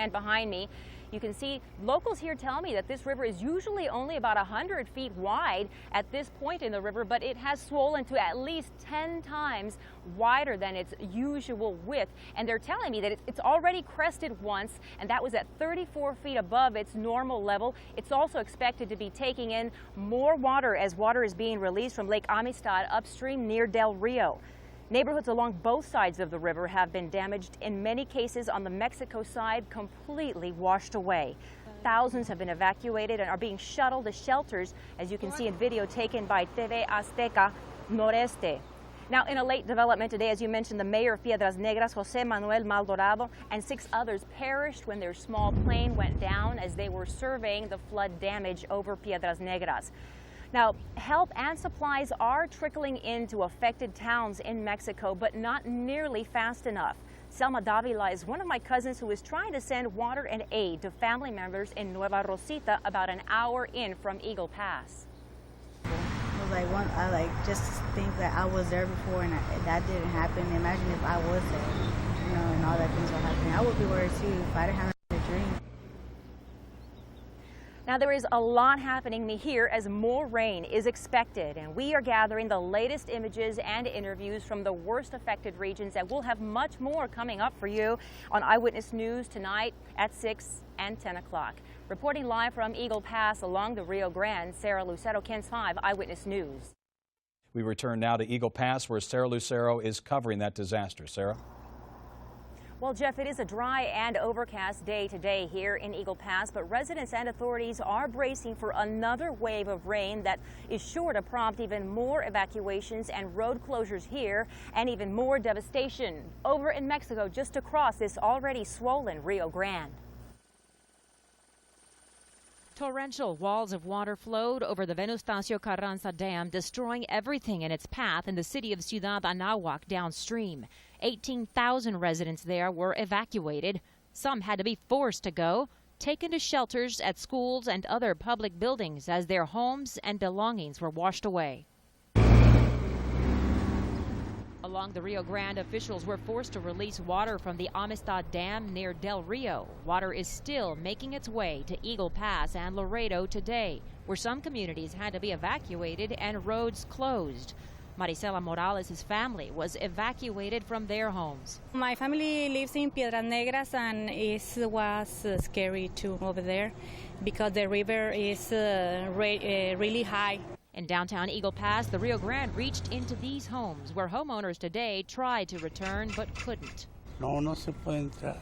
And behind me, you can see locals here tell me that this river is usually only about 100 feet wide at this point in the river, but it has swollen to at least 10 times wider than its usual width. And they're telling me that it's already crested once, and that was at 34 feet above its normal level. It's also expected to be taking in more water as water is being released from Lake Amistad upstream near Del Rio. Neighborhoods along both sides of the river have been damaged, in many cases on the Mexico side, completely washed away. Thousands have been evacuated and are being shuttled to shelters, as you can see in video taken by TV Azteca Noreste. Now, in a late development today, as you mentioned, the mayor of Piedras Negras, Jose Manuel Maldonado, and 6 others perished when their small plane went down as they were surveying the flood damage over Piedras Negras. Now, help and supplies are trickling into affected towns in Mexico, but not nearly fast enough. Selma Davila is one of my cousins who is trying to send water and aid to family members in Nueva Rosita, about an hour in from Eagle Pass. I just think that I was there before and that didn't happen. Imagine if I was there, and all that things were happening. I would be worried too if I didn't have a dream. Now, there is a lot happening here as more rain is expected, and we are gathering the latest images and interviews from the worst affected regions, and we'll have much more coming up for you on Eyewitness News tonight at 6 and 10 o'clock. Reporting live from Eagle Pass along the Rio Grande, Sarah Lucero, KENS 5 Eyewitness News. We return now to Eagle Pass, where Sarah Lucero is covering that disaster. Sarah? Well, Jeff, it is a dry and overcast day today here in Eagle Pass, but residents and authorities are bracing for another wave of rain that is sure to prompt even more evacuations and road closures here, and even more devastation over in Mexico just across this already swollen Rio Grande. Torrential walls of water flowed over the Venustacio Carranza Dam, destroying everything in its path in the city of Ciudad Anáhuac downstream. 18,000 residents there were evacuated. Some had to be forced to go, taken to shelters at schools and other public buildings as their homes and belongings were washed away. Along the Rio Grande, officials were forced to release water from the Amistad Dam near Del Rio. Water is still making its way to Eagle Pass and Laredo today, where some communities had to be evacuated and roads closed. Marisela Morales' family was evacuated from their homes. My family lives in Piedras Negras, and it was scary too over there because the river is really high. In downtown Eagle Pass, the Rio Grande reached into these homes where homeowners today tried to return but couldn't. No se puede entrar.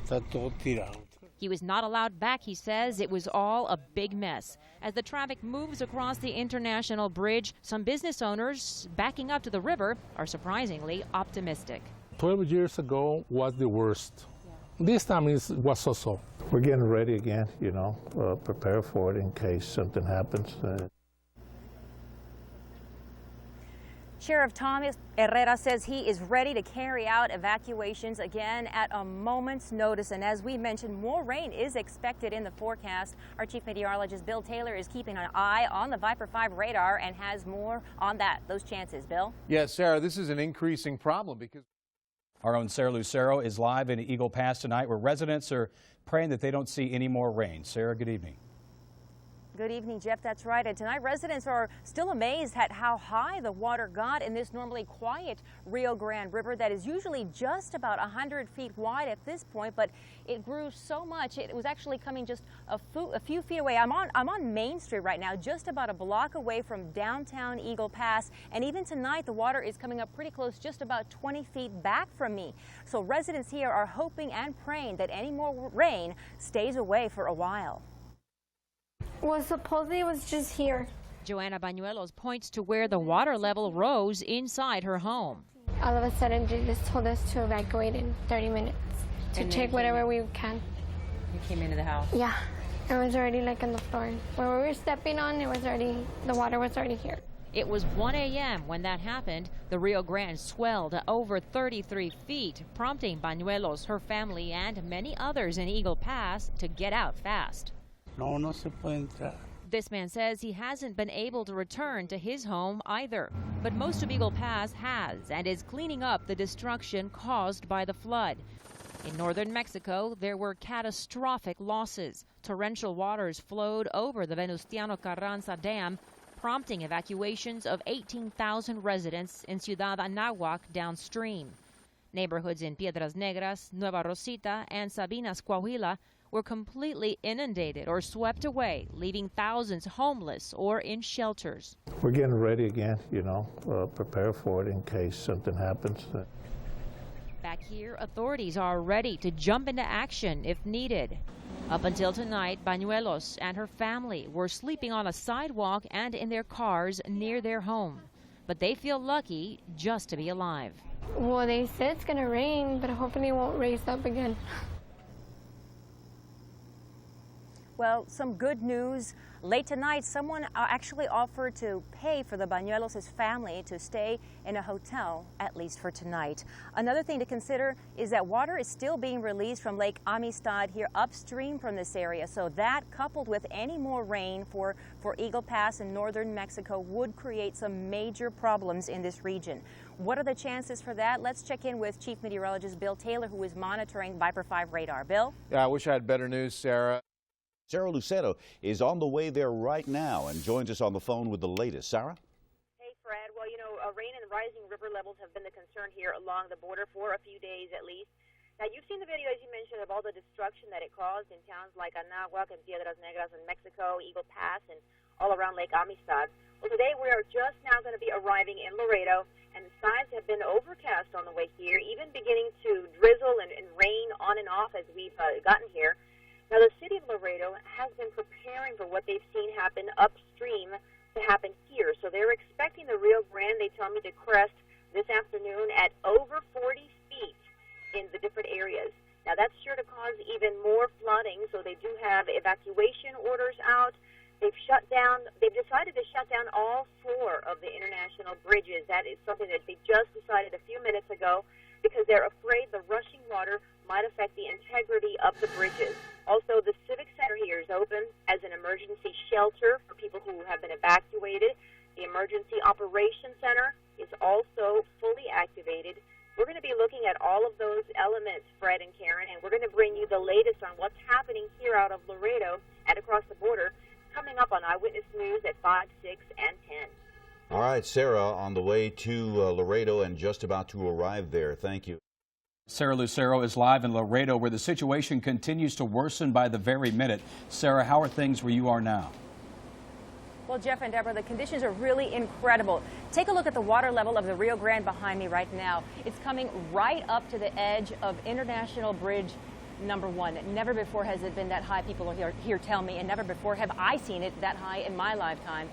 Está todo tirado. He was not allowed back, he says. It was all a big mess. As the traffic moves across the international bridge, some business owners backing up to the river are surprisingly optimistic. 12 years ago was the worst. This time it was so-so. We're getting ready again, prepare for it in case something happens. Sheriff Thomas Herrera says he is ready to carry out evacuations again at a moment's notice. And as we mentioned, more rain is expected in the forecast. Our chief meteorologist, Bill Taylor, is keeping an eye on the Viper 5 radar and has more on those chances. Bill? Yes, Sarah, this is an increasing problem because Our own Sarah Lucero is live in Eagle Pass tonight, where residents are praying that they don't see any more rain. Sarah, good evening. Good evening, Jeff. That's right. And tonight, residents are still amazed at how high the water got in this normally quiet Rio Grande River that is usually just about 100 feet wide at this point, but it grew so much. It was actually coming just a few feet away. I'm on Main Street right now, just about a block away from downtown Eagle Pass. And even tonight, the water is coming up pretty close, just about 20 feet back from me. So residents here are hoping and praying that any more rain stays away for a while. Well, supposedly it was just here. Joanna Bañuelos points to where the water level rose inside her home. All of a sudden, they just told us to evacuate in 30 minutes to check whatever we can. You came into the house? Yeah, it was already like on the floor. Where we were stepping on, the water was already here. It was 1 a.m. when that happened. The Rio Grande swelled to over 33 feet, prompting Bañuelos, her family, and many others in Eagle Pass to get out fast. No se puede entrar. This man says he hasn't been able to return to his home either. But most of Eagle Pass has and is cleaning up the destruction caused by the flood. In northern Mexico, there were catastrophic losses. Torrential waters flowed over the Venustiano Carranza Dam, prompting evacuations of 18,000 residents in Ciudad Anáhuac downstream. Neighborhoods in Piedras Negras, Nueva Rosita, and Sabinas, Coahuila were completely inundated or swept away, leaving thousands homeless or in shelters. We're getting ready again, you know, prepare for it in case something happens. Back here, authorities are ready to jump into action if needed. Up until tonight, Bañuelos and her family were sleeping on a sidewalk and in their cars near their home. But they feel lucky just to be alive. Well, they said it's going to rain, but hopefully it won't raise up again. Well, some good news. Late tonight, someone actually offered to pay for the Bañuelos' family to stay in a hotel, at least for tonight. Another thing to consider is that water is still being released from Lake Amistad here upstream from this area. So that, coupled with any more rain for Eagle Pass in northern Mexico, would create some major problems in this region. What are the chances for that? Let's check in with Chief Meteorologist Bill Taylor, who is monitoring Viper 5 radar. Bill? Yeah, I wish I had better news, Sarah. Sarah Lucero is on the way there right now and joins us on the phone with the latest. Sarah? Hey, Fred. Well, you know, rain and rising river levels have been the concern here along the border for a few days at least. Now, you've seen the video, as you mentioned, of all the destruction that it caused in towns like Anáhuac and Piedras Negras in Mexico, Eagle Pass, and all around Lake Amistad. Well, today we are just now going to be arriving in Laredo, and the skies have been overcast on the way here, even beginning to drizzle and rain on and off as we've gotten here. Now, the city of Laredo has been preparing for what they've seen happen upstream to happen here. So they're expecting the Rio Grande, they tell me, to crest this afternoon at over 40 feet in the different areas. Now, that's sure to cause even more flooding, so they do have evacuation orders out. They've decided to shut down all 4 of the international bridges. That is something that they just decided a few minutes ago because they're afraid the rushing water might affect the integrity of the bridges. Also, the Civic Center here is open as an emergency shelter for people who have been evacuated. The Emergency Operations Center is also fully activated. We're going to be looking at all of those elements, Fred and Karen, and we're going to bring you the latest on what's happening here out of Laredo and across the border, coming up on Eyewitness News at 5, 6, and 10. All right, Sarah, on the way to Laredo and just about to arrive there. Thank you. Sarah Lucero is live in Laredo, where the situation continues to worsen by the very minute. Sarah, how are things where you are now? Well, Jeff and Deborah, the conditions are really incredible. Take a look at the water level of the Rio Grande behind me right now. It's coming right up to the edge of International Bridge number 1. Never before has it been that high, people here tell me, and never before have I seen it that high in my lifetime.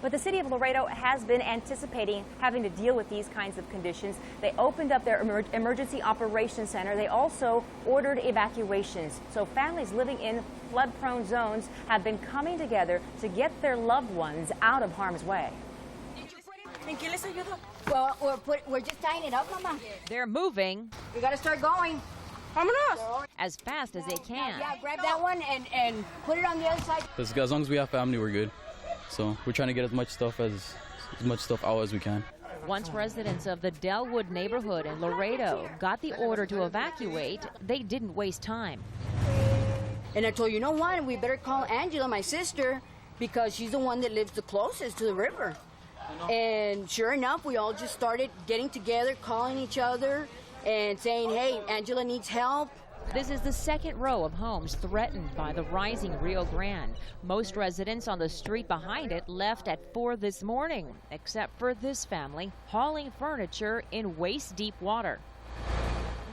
But the city of Laredo has been anticipating having to deal with these kinds of conditions. They opened up their Emergency Operations Center. They also ordered evacuations. So families living in flood-prone zones have been coming together to get their loved ones out of harm's way. Well, we're just tying it up, Mama. They're moving. We got to start going. Vámonos. As fast as they can. Yeah, grab that one and put it on the other side. As long as we have family, we're good. So we're trying to get as much stuff out as we can. Once residents of the Delwood neighborhood in Laredo got the order to evacuate, they didn't waste time. And I told you know what? We better call Angela, my sister, because she's the one that lives the closest to the river. And sure enough, we all just started getting together, calling each other, and saying, hey, Angela needs help. This is the second row of homes threatened by the rising Rio Grande. Most residents on the street behind it left at 4 this morning, except for this family hauling furniture in waist-deep water.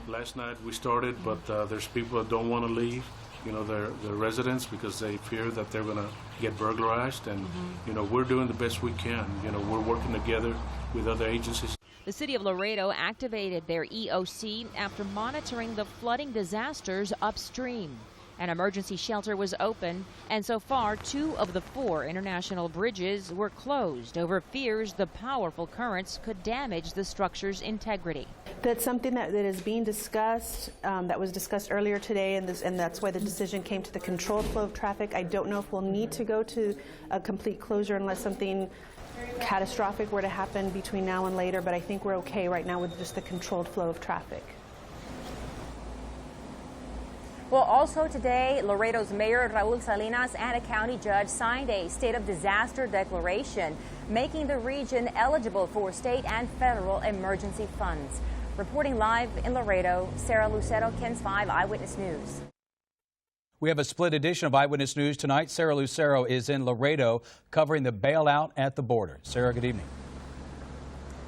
Last night we started, but there's people that don't want to leave. You know, they're residents because they fear that they're going to get burglarized. And, you know, we're doing the best we can. You know, we're working together with other agencies. The city of Laredo activated their EOC after monitoring the flooding disasters upstream. An emergency shelter was open, and so far 2 of the 4 international bridges were closed over fears the powerful currents could damage the structure's integrity. That's something that is being discussed, that was discussed earlier today, and that's why the decision came to the controlled flow of traffic. I don't know if we'll need to go to a complete closure unless something catastrophic were to happen between now and later, but I think we're okay right now with just the controlled flow of traffic. Well, also today, Laredo's Mayor Raul Salinas and a county judge signed a state of disaster declaration, making the region eligible for state and federal emergency funds. Reporting live in Laredo, Sarah Lucero, KENS 5 Eyewitness News. We have a split edition of Eyewitness News tonight. Sarah Lucero is in Laredo covering the bailout at the border. Sarah, good evening.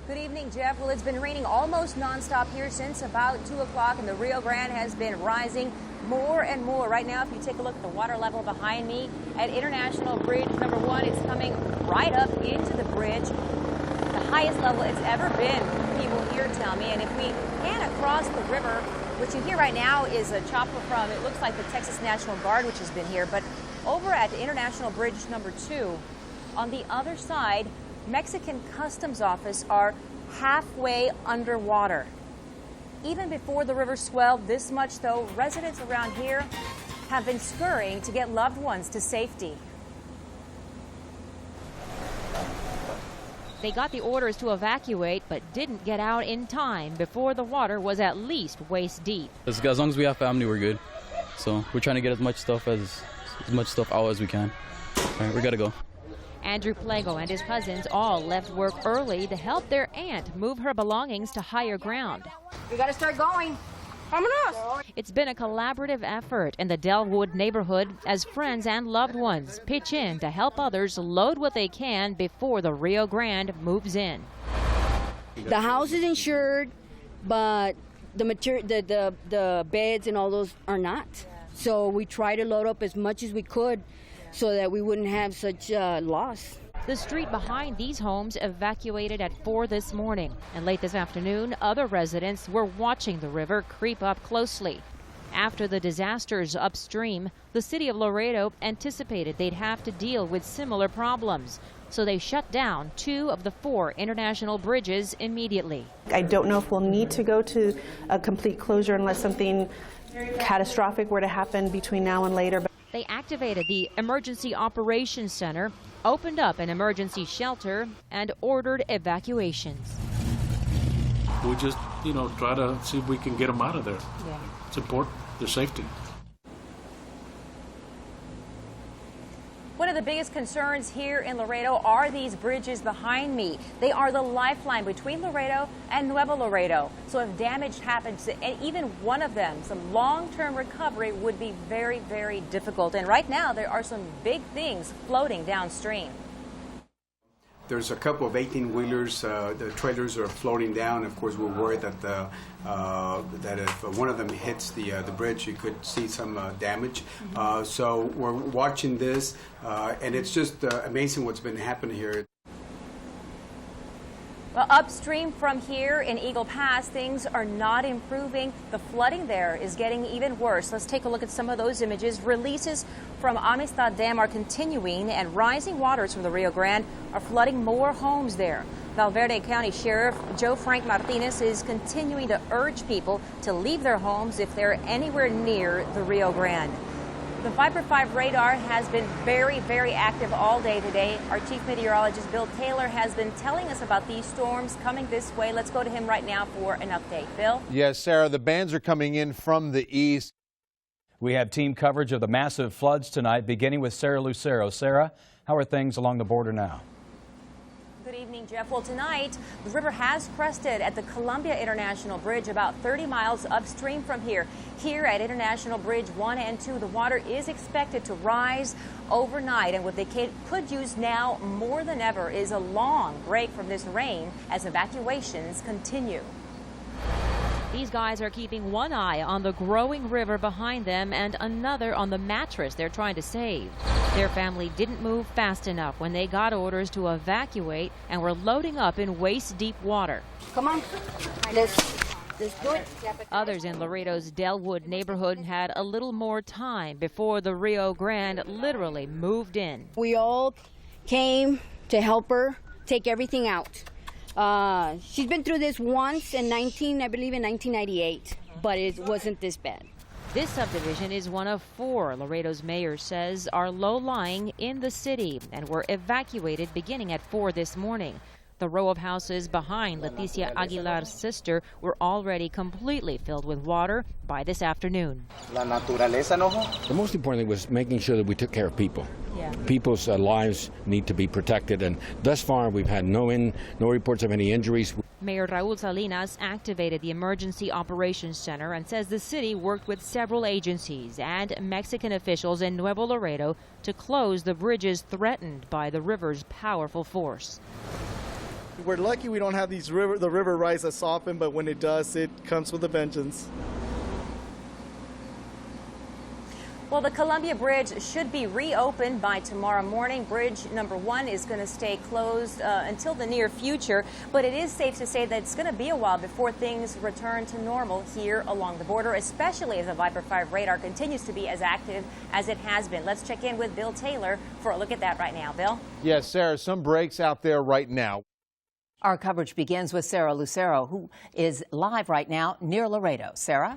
Good evening, Jeff. Well, it's been raining almost nonstop here since about 2 o'clock, and the Rio Grande has been rising more and more. Right now, if you take a look at the water level behind me at International Bridge number 1, it's coming right up into the bridge. The highest level it's ever been, people here tell me. And if we pan across the river, what you hear right now is a chopper from, it looks like the Texas National Guard, which has been here. But over at International Bridge number 2, on the other side, Mexican Customs Office are halfway underwater. Even before the river swelled this much, though, residents around here have been scurrying to get loved ones to safety. They got the orders to evacuate, but didn't get out in time before the water was at least waist deep. As long as we have family, we're good. So we're trying to get as much stuff out as we can. All right, we gotta go. Andrew Plego and his cousins all left work early to help their aunt move her belongings to higher ground. We gotta start going. Vámonos. It's been a collaborative effort in the Delwood neighborhood as friends and loved ones pitch in to help others load what they can before the Rio Grande moves in. The house is insured, but the beds and all those are not. So we try to load up as much as we could so that we wouldn't have such loss. The street behind these homes evacuated at 4 this morning, and late this afternoon, other residents were watching the river creep up closely. After the disasters upstream, the city of Laredo anticipated they'd have to deal with similar problems, so they shut down 2 of the 4 international bridges immediately. I don't know if we'll need to go to a complete closure unless something catastrophic were to happen between now and later. They activated the Emergency Operations Center, opened up an emergency shelter, and ordered evacuations. We just, try to see if we can get them out of there. Yeah. Support their safety. One of the biggest concerns here in Laredo are these bridges behind me. They are the lifeline between Laredo and Nuevo Laredo. So if damage happens to even one of them, some long-term recovery would be very, very difficult. And right now, there are some big things floating downstream. There's a couple of 18-wheelers. The trailers are floating down. Of course, we're worried that that if one of them hits the bridge, you could see some damage. So we're watching this, and it's just amazing what's been happening here. Well, upstream from here in Eagle Pass, things are not improving. The flooding there is getting even worse. Let's take a look at some of those images. Releases from Amistad Dam are continuing, and rising waters from the Rio Grande are flooding more homes there. Valverde County Sheriff Joe Frank Martinez is continuing to urge people to leave their homes if they're anywhere near the Rio Grande. The Viper 5 radar has been very, very active all day today. Our chief meteorologist, Bill Taylor, has been telling us about these storms coming this way. Let's go to him right now for an update. Bill? Yes, Sarah, the bands are coming in from the east. We have team coverage of the massive floods tonight, beginning with Sarah Lucero. Sarah, how are things along the border now? Good evening, Jeff. Well, tonight, the river has crested at the Columbia International Bridge about 30 miles upstream from here. Here at International Bridge 1 and 2, the water is expected to rise overnight, and what they could use now more than ever is a long break from this rain as evacuations continue. These guys are keeping one eye on the growing river behind them and another on the mattress they're trying to save. Their family didn't move fast enough when they got orders to evacuate and were loading up in waist-deep water. Come on, let's do it. Others in Laredo's Delwood neighborhood had a little more time before the Rio Grande literally moved in. We all came to help her take everything out. She's been through this once in 1998, but it wasn't this bad. This subdivision is one of 4 Laredo's mayor says are low-lying in the city and were evacuated beginning at 4 this morning. The row of houses behind Leticia Aguilar's sister were already completely filled with water by this afternoon. The most important thing was making sure that we took care of people. Yeah. People's lives need to be protected, and thus far we've had no reports of any injuries. Mayor Raul Salinas activated the Emergency Operations Center and says the city worked with several agencies and Mexican officials in Nuevo Laredo to close the bridges threatened by the river's powerful force. We're lucky we don't have the river rise as often, but when it does, it comes with a vengeance. Well, the Columbia Bridge should be reopened by tomorrow morning. Bridge number 1 is going to stay closed until the near future, but it is safe to say that it's going to be a while before things return to normal here along the border, especially as the Viper 5 radar continues to be as active as it has been. Let's check in with Bill Taylor for a look at that right now. Bill? Yes, Sarah, some breaks out there right now. Our coverage begins with Sarah Lucero, who is live right now near Laredo. Sarah?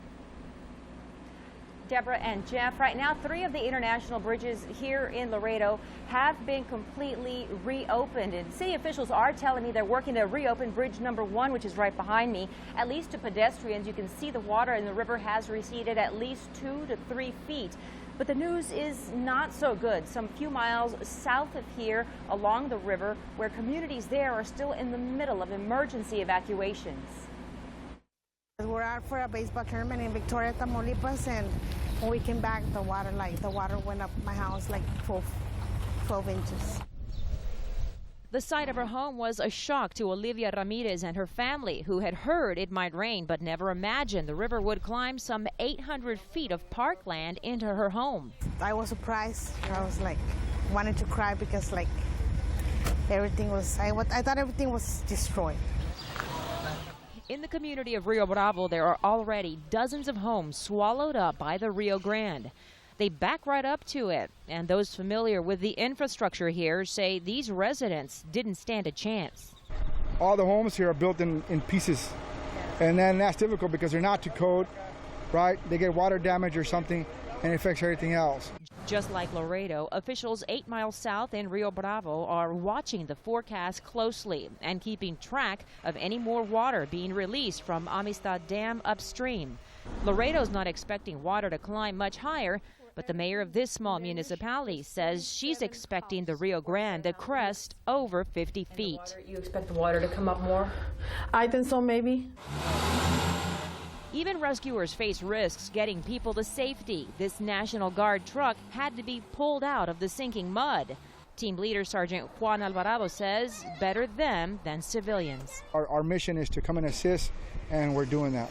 Deborah and Jeff, right now 3 of the international bridges here in Laredo have been completely reopened, and city officials are telling me they're working to reopen bridge number 1, which is right behind me, at least to pedestrians. You can see the water in the river has receded at least 2 to 3 feet. But the news is not so good. Some few miles south of here along the river, where communities there are still in the middle of emergency evacuations. We're out for a baseball tournament in Victoria, Tamaulipas, and when we came back, the water went up my house like 12 inches. The sight of her home was a shock to Olivia Ramirez and her family, who had heard it might rain but never imagined the river would climb some 800 feet of parkland into her home. I was surprised. I was like, wanted to cry because like everything was, I thought everything was destroyed. In the community of Rio Bravo, there are already dozens of homes swallowed up by the Rio Grande. They back right up to it, and those familiar with the infrastructure here say these residents didn't stand a chance. All the homes here are built in pieces, and then that's difficult because they're not to code, right? They get water damage or something, and it affects everything else. Just like Laredo, officials 8 miles south in Rio Bravo are watching the forecast closely and keeping track of any more water being released from Amistad Dam upstream. Laredo's not expecting water to climb much higher, but the mayor of this small municipality says she's expecting the Rio Grande to crest over 50 feet. You expect the water to come up more? I think so, maybe. Even rescuers face risks getting people to safety. This National Guard truck had to be pulled out of the sinking mud. Team leader Sergeant Juan Alvarado says better them than civilians. Our mission is to come and assist, and we're doing that.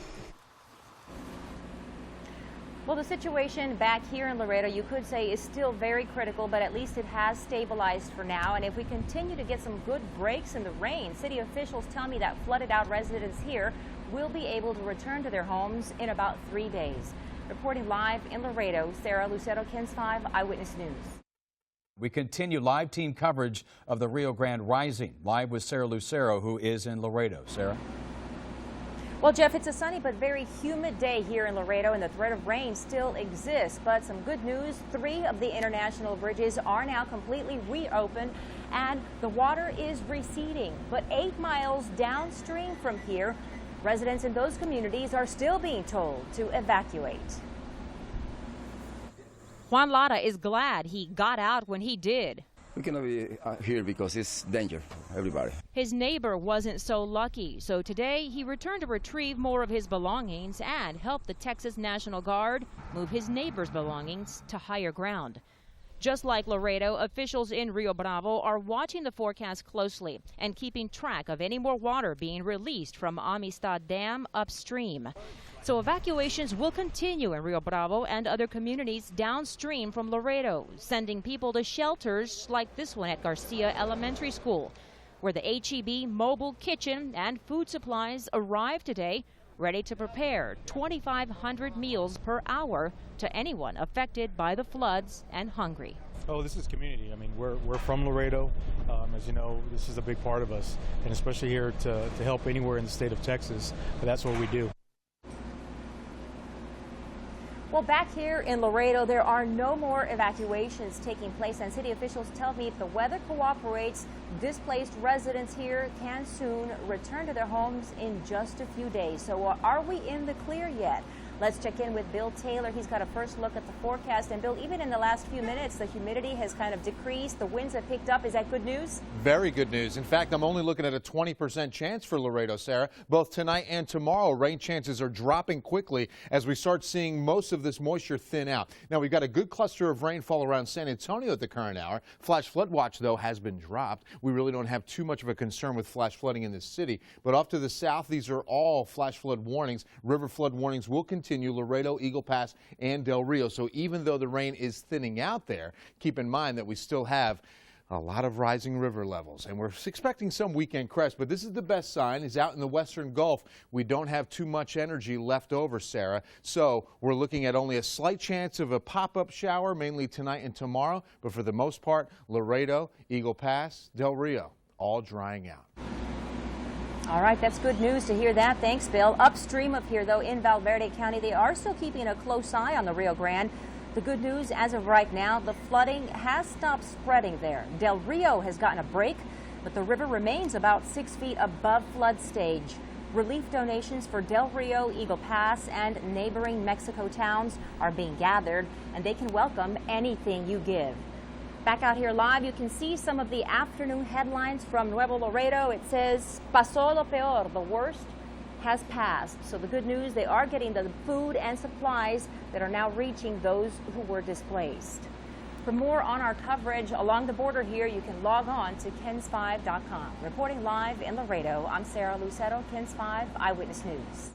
Well, the situation back here in Laredo, you could say, is still very critical, but at least it has stabilized for now. And if we continue to get some good breaks in the rain, city officials tell me that flooded out residents here will be able to return to their homes in about 3 days. Reporting live in Laredo, Sarah Lucero, KENS 5 Eyewitness News. We continue live team coverage of the Rio Grande Rising. Live with Sarah Lucero, who is in Laredo. Sarah? Well, Jeff, it's a sunny but very humid day here in Laredo, and the threat of rain still exists. But some good news, 3 of the international bridges are now completely reopened, and the water is receding. But 8 miles downstream from here, residents in those communities are still being told to evacuate. Juan Lara is glad he got out when he did. We cannot be here because it's danger, everybody. His neighbor wasn't so lucky, so today he returned to retrieve more of his belongings and help the Texas National Guard move his neighbor's belongings to higher ground. Just like Laredo, officials in Rio Bravo are watching the forecast closely and keeping track of any more water being released from Amistad Dam upstream. So evacuations will continue in Rio Bravo and other communities downstream from Laredo, sending people to shelters like this one at Garcia Elementary School, where the HEB mobile kitchen and food supplies arrived today, ready to prepare 2,500 meals per hour to anyone affected by the floods and hungry. Oh, this is community. I mean, we're from Laredo. As you know, this is a big part of us, and especially here to help anywhere in the state of Texas, but that's what we do. Well, back here in Laredo, there are no more evacuations taking place, and city officials tell me if the weather cooperates, displaced residents here can soon return to their homes in just a few days. So are we in the clear yet? Let's check in with Bill Taylor. He's got a first look at the forecast. And Bill, even in the last few minutes, the humidity has kind of decreased. The winds have picked up. Is that good news? Very good news. In fact, I'm only looking at a 20% chance for Laredo, Sarah. Both tonight and tomorrow, rain chances are dropping quickly as we start seeing most of this moisture thin out. Now, we've got a good cluster of rainfall around San Antonio at the current hour. Flash flood watch, though, has been dropped. We really don't have too much of a concern with flash flooding in this city. But off to the south, these are all flash flood warnings. River flood warnings will continue. Laredo, Eagle Pass, and Del Rio. So even though the rain is thinning out there, keep in mind that we still have a lot of rising river levels, and we're expecting some weekend crest, but this is the best sign is out in the western Gulf. We don't have too much energy left over, Sarah, so we're looking at only a slight chance of a pop-up shower, mainly tonight and tomorrow, but for the most part, Laredo, Eagle Pass, Del Rio, all drying out. All right, that's good news to hear that. Thanks, Bill. Upstream of here, though, in Valverde County, they are still keeping a close eye on the Rio Grande. The good news, as of right now, the flooding has stopped spreading there. Del Rio has gotten a break, but the river remains about 6 feet above flood stage. Relief donations for Del Rio, Eagle Pass, and neighboring Mexico towns are being gathered, and they can welcome anything you give. Back out here live, you can see some of the afternoon headlines from Nuevo Laredo. It says, Pasó lo peor, the worst has passed. So the good news, they are getting the food and supplies that are now reaching those who were displaced. For more on our coverage along the border here, you can log on to KENS5.com. Reporting live in Laredo, I'm Sarah Lucero, KENS 5 Eyewitness News.